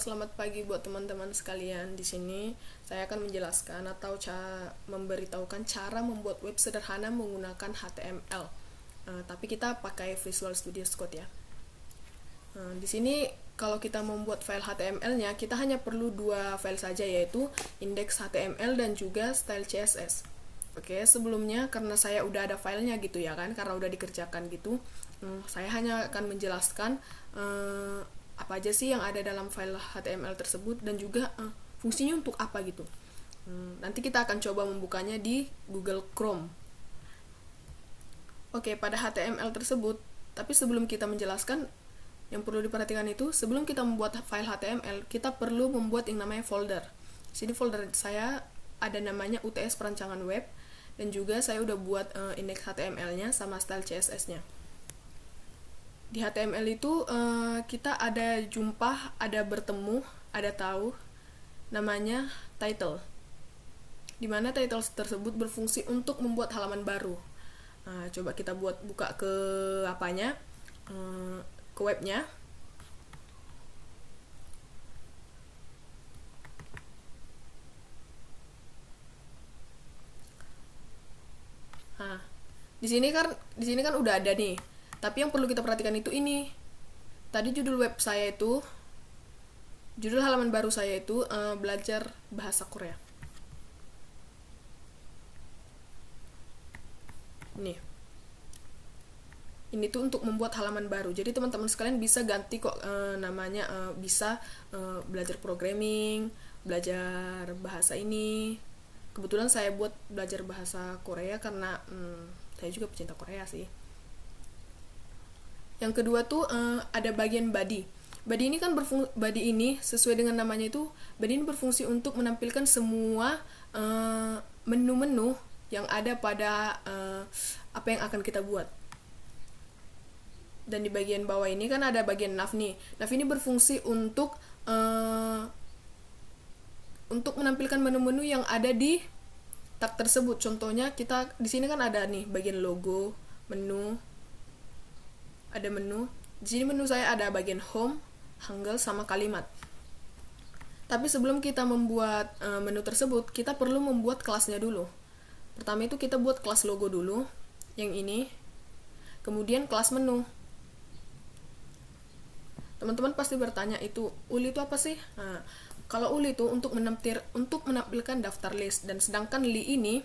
selamat pagi buat teman-teman sekalian. Di sini saya akan menjelaskan atau memberitahukan cara membuat web sederhana menggunakan HTML. Tapi kita pakai Visual Studio Code ya. Di sini kalau kita membuat file HTML-nya, kita hanya perlu dua file saja, yaitu index.html dan juga style CSS. Oke, sebelumnya karena saya udah ada filenya gitu ya kan, karena udah dikerjakan gitu, saya hanya akan menjelaskan apa aja sih yang ada dalam file HTML tersebut dan juga fungsinya untuk apa gitu. Nanti kita akan coba membukanya di Google Chrome. Oke, pada HTML tersebut, tapi sebelum kita menjelaskan, yang perlu diperhatikan itu, sebelum kita membuat file HTML, kita perlu membuat yang namanya folder. Sini folder saya ada namanya UTS perancangan web, dan juga saya udah buat index HTML-nya sama style CSS-nya. Di HTML itu kita ada jumpa, ada bertemu, ada tahu, namanya title. Dimana title tersebut berfungsi untuk membuat halaman baru. Coba kita buka ke apanya, ke webnya. Di sini kan udah ada nih. Tapi yang perlu kita perhatikan itu ini. Tadi judul halaman baru saya itu belajar bahasa Korea. Nih. Ini tuh untuk membuat halaman baru. Jadi teman-teman sekalian bisa ganti kok namanya, bisa belajar programming, belajar bahasa ini. Kebetulan saya buat belajar bahasa Korea karena saya juga pecinta Korea sih. Yang kedua tuh ada bagian body. Body ini sesuai dengan namanya itu, body ini berfungsi untuk menampilkan semua menu-menu yang ada pada apa yang akan kita buat. Dan di bagian bawah ini kan ada bagian nav nih. Nav ini berfungsi untuk menampilkan menu-menu yang ada di tag tersebut. Contohnya kita di sini kan ada nih bagian logo, menu, ada menu. Di sini menu saya ada bagian home, hangul sama kalimat. Tapi sebelum kita membuat menu tersebut, kita perlu membuat kelasnya dulu. Pertama itu kita buat kelas logo dulu, yang ini. Kemudian kelas menu. Teman-teman pasti bertanya, itu uli itu apa sih? Kalau uli itu untuk menampilkan daftar list, dan sedangkan li ini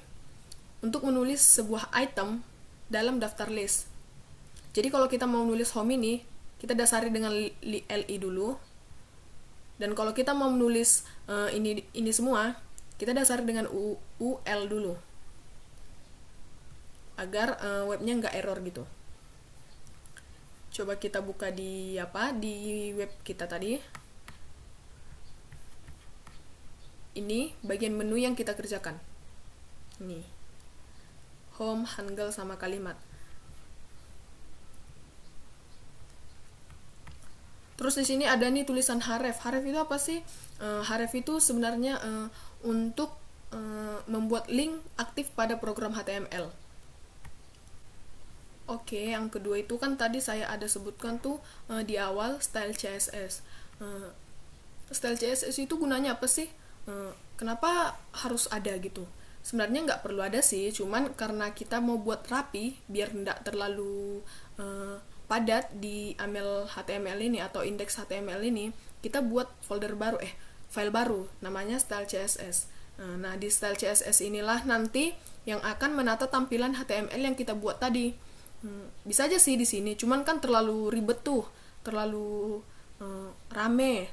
untuk menulis sebuah item dalam daftar list. Jadi kalau kita mau menulis home ini, kita dasari dengan li dulu. Dan kalau kita mau menulis ini semua, kita dasari dengan ul dulu. Agar webnya nggak error gitu. Coba kita buka di web kita tadi. Ini bagian menu yang kita kerjakan. Ini. Home, hangul sama kalimat. Terus di sini ada nih tulisan href. Href itu apa sih? Href itu sebenarnya untuk membuat link aktif pada program HTML. Oke, yang kedua itu kan tadi saya ada sebutkan tuh di awal style CSS. Style CSS itu gunanya apa sih? Kenapa harus ada gitu? Sebenarnya nggak perlu ada sih, cuman karena kita mau buat rapi biar nggak terlalu padat di HTML ini atau indeks HTML ini, kita buat file baru namanya style CSS. Nah, di style CSS inilah nanti yang akan menata tampilan HTML yang kita buat tadi. Bisa aja sih di sini, cuman kan terlalu ribet tuh, terlalu rame.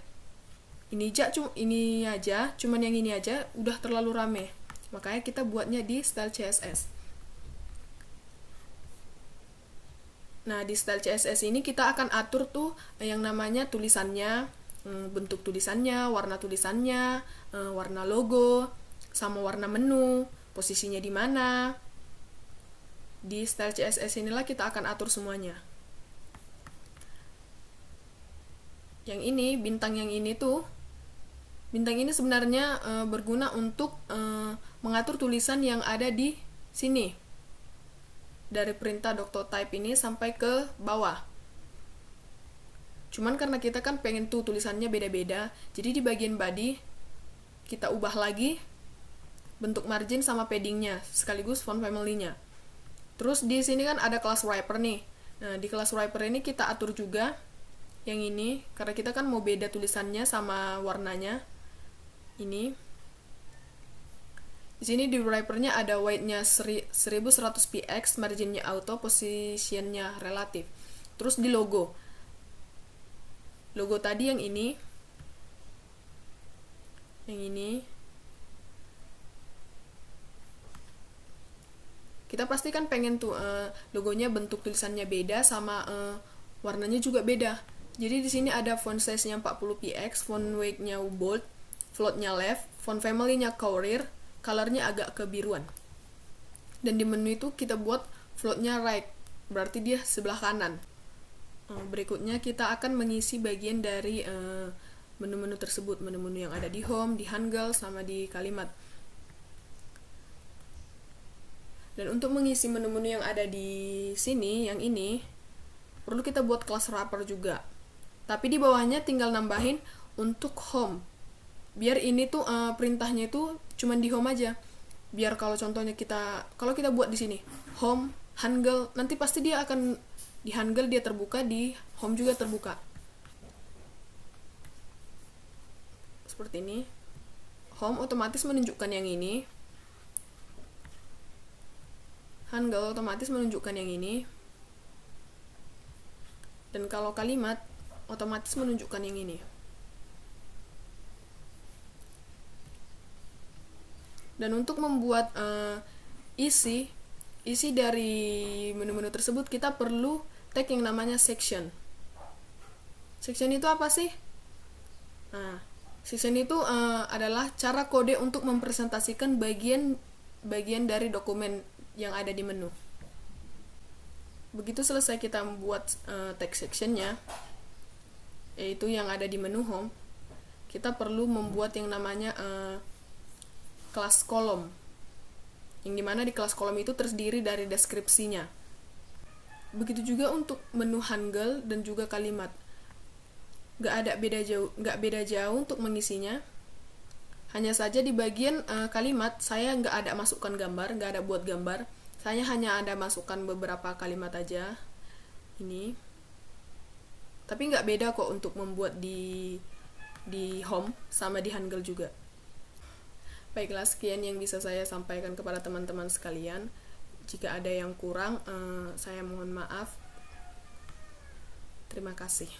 Cuman yang ini aja udah terlalu rame. Makanya kita buatnya di style CSS. Nah, di style CSS ini kita akan atur tuh yang namanya tulisannya, bentuk tulisannya, warna tulisannya, warna logo, sama warna menu, posisinya di mana. Di style CSS inilah kita akan atur semuanya. Yang ini, bintang yang ini sebenarnya berguna untuk mengatur tulisan yang ada di sini. Dari perintah .type ini sampai ke bawah. Cuman karena kita kan pengen tuh tulisannya beda-beda, jadi di bagian body kita ubah lagi bentuk margin sama paddingnya, sekaligus font family-nya. Terus di sini kan ada kelas wrapper nih. Nah, di kelas wrapper ini kita atur juga yang ini, karena kita kan mau beda tulisannya sama warnanya. Ini. Di sini di wrapper-nya ada weight-nya 1100 px, margin-nya auto, position-nya relatif. Terus di logo. Logo tadi yang ini. Yang ini. Kita pasti kan pengen tuh logonya bentuk tulisannya beda sama warnanya juga beda. Jadi di sini ada font size-nya 40 px, font weight-nya bold, float-nya left, font family-nya Courier, color-nya agak kebiruan. Dan di menu itu kita buat float-nya right, berarti dia sebelah kanan. Berikutnya kita akan mengisi bagian dari menu-menu tersebut, menu-menu yang ada di home, di Hangul, sama di kalimat. Dan untuk mengisi menu-menu yang ada di sini, yang ini, perlu kita buat kelas wrapper juga. Tapi di bawahnya tinggal nambahin untuk home. Biar ini tuh perintahnya itu cuman di home aja. Biar kalau contohnya kalau kita buat di sini, home, Hangul, nanti pasti dia akan di Hangul dia terbuka, di home juga terbuka. Seperti ini. Home otomatis menunjukkan yang ini. Hangul otomatis menunjukkan yang ini. Dan kalau kalimat otomatis menunjukkan yang ini. Dan untuk membuat isi dari menu-menu tersebut, kita perlu tag yang namanya section. Section itu apa sih? Nah, section itu adalah cara kode untuk mempresentasikan bagian dari dokumen yang ada di menu. Begitu selesai kita membuat text sectionnya, yaitu yang ada di menu home, kita perlu membuat yang namanya kelas kolom, yang dimana di kelas kolom itu terdiri dari deskripsinya. Begitu juga untuk menu Hangul dan juga kalimat. Gak beda jauh untuk mengisinya. Hanya saja di bagian kalimat saya nggak ada masukkan gambar, nggak ada buat gambar. Saya hanya ada masukkan beberapa kalimat aja. Ini. Tapi nggak beda kok untuk membuat di home sama di Hangul juga. Baiklah, sekian yang bisa saya sampaikan kepada teman-teman sekalian. Jika ada yang kurang, saya mohon maaf. Terima kasih.